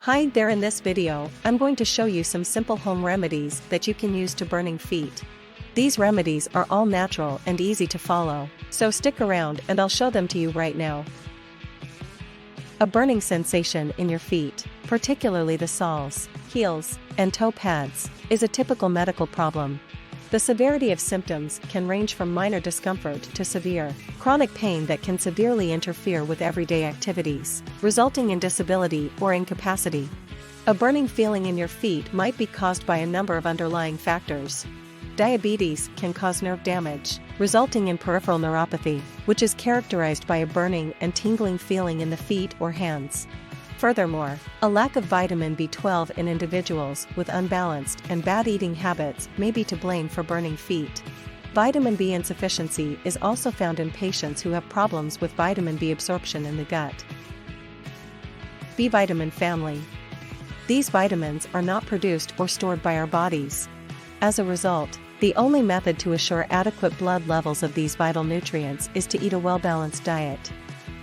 Hi there, in this video, I'm going to show you some simple home remedies that you can use to burning feet. These remedies are all natural and easy to follow, so stick around and I'll show them to you right now. A burning sensation in your feet, particularly the soles, heels, and toe pads, is a typical medical problem. The severity of symptoms can range from minor discomfort to severe, chronic pain that can severely interfere with everyday activities, resulting in disability or incapacity. A burning feeling in your feet might be caused by a number of underlying factors. Diabetes can cause nerve damage, resulting in peripheral neuropathy, which is characterized by a burning and tingling feeling in the feet or hands. Furthermore, a lack of vitamin B12 in individuals with unbalanced and bad eating habits may be to blame for burning feet. Vitamin B insufficiency is also found in patients who have problems with vitamin B absorption in the gut. B vitamin family. These vitamins are not produced or stored by our bodies. As a result, the only method to assure adequate blood levels of these vital nutrients is to eat a well-balanced diet.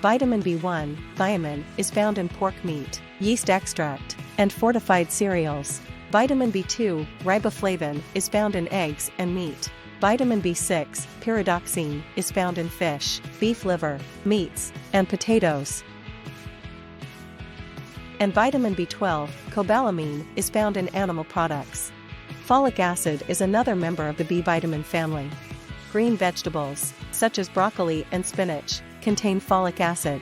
Vitamin B1, thiamine, is found in pork meat, yeast extract, and fortified cereals. Vitamin B2, riboflavin, is found in eggs and meat. Vitamin B6, pyridoxine, is found in fish, beef liver, meats, and potatoes. And vitamin B12, cobalamin, is found in animal products. Folic acid is another member of the B vitamin family. Green vegetables, such as broccoli and spinach, contain folic acid.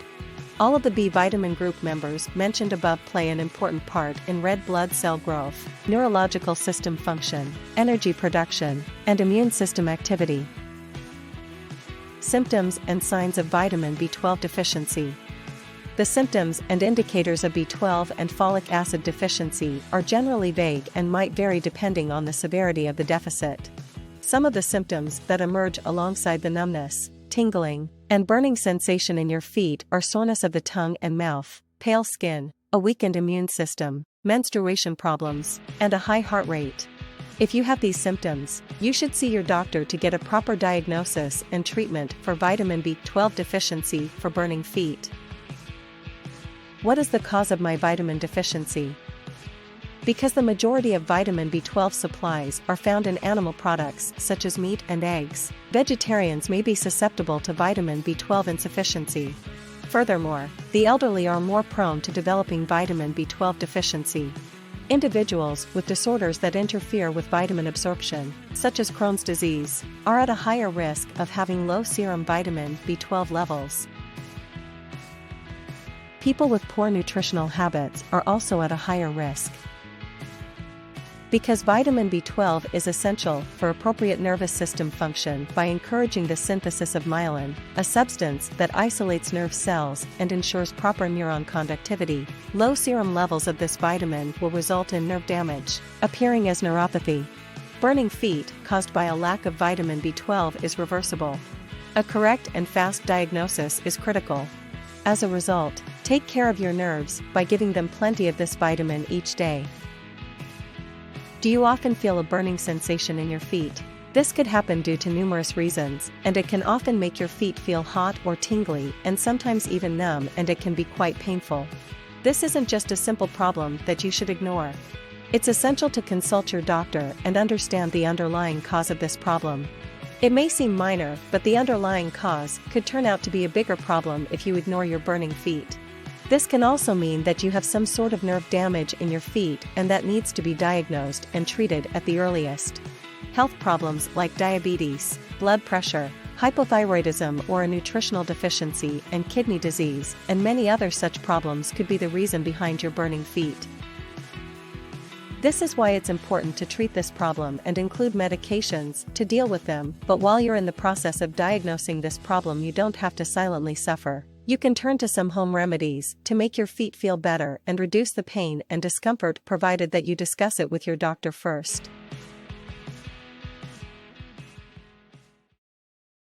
All of the B vitamin group members mentioned above play an important part in red blood cell growth, neurological system function, energy production, and immune system activity. Symptoms and signs of vitamin B12 deficiency. The symptoms and indicators of B12 and folic acid deficiency are generally vague and might vary depending on the severity of the deficit. Some of the symptoms that emerge alongside the numbness, tingling, and burning sensation in your feet are soreness of the tongue and mouth, pale skin, a weakened immune system, menstruation problems, and a high heart rate. If you have these symptoms, you should see your doctor to get a proper diagnosis and treatment for vitamin B12 deficiency for burning feet. What is the cause of my vitamin deficiency? Because the majority of vitamin B12 supplies are found in animal products such as meat and eggs, vegetarians may be susceptible to vitamin B12 insufficiency. Furthermore, the elderly are more prone to developing vitamin B12 deficiency. Individuals with disorders that interfere with vitamin absorption, such as Crohn's disease, are at a higher risk of having low serum vitamin B12 levels. People with poor nutritional habits are also at a higher risk. Because vitamin B12 is essential for appropriate nervous system function by encouraging the synthesis of myelin, a substance that isolates nerve cells and ensures proper neuron conductivity, low serum levels of this vitamin will result in nerve damage, appearing as neuropathy. Burning feet caused by a lack of vitamin B12 is reversible. A correct and fast diagnosis is critical. As a result, take care of your nerves by giving them plenty of this vitamin each day. Do you often feel a burning sensation in your feet? This could happen due to numerous reasons, and it can often make your feet feel hot or tingly and sometimes even numb, and it can be quite painful. This isn't just a simple problem that you should ignore. It's essential to consult your doctor and understand the underlying cause of this problem. It may seem minor, but the underlying cause could turn out to be a bigger problem if you ignore your burning feet. This can also mean that you have some sort of nerve damage in your feet, and that needs to be diagnosed and treated at the earliest. Health problems like diabetes, blood pressure, hypothyroidism, or a nutritional deficiency and kidney disease, and many other such problems could be the reason behind your burning feet. This is why it's important to treat this problem and include medications to deal with them, but while you're in the process of diagnosing this problem, you don't have to silently suffer. You can turn to some home remedies to make your feet feel better and reduce the pain and discomfort, provided that you discuss it with your doctor first.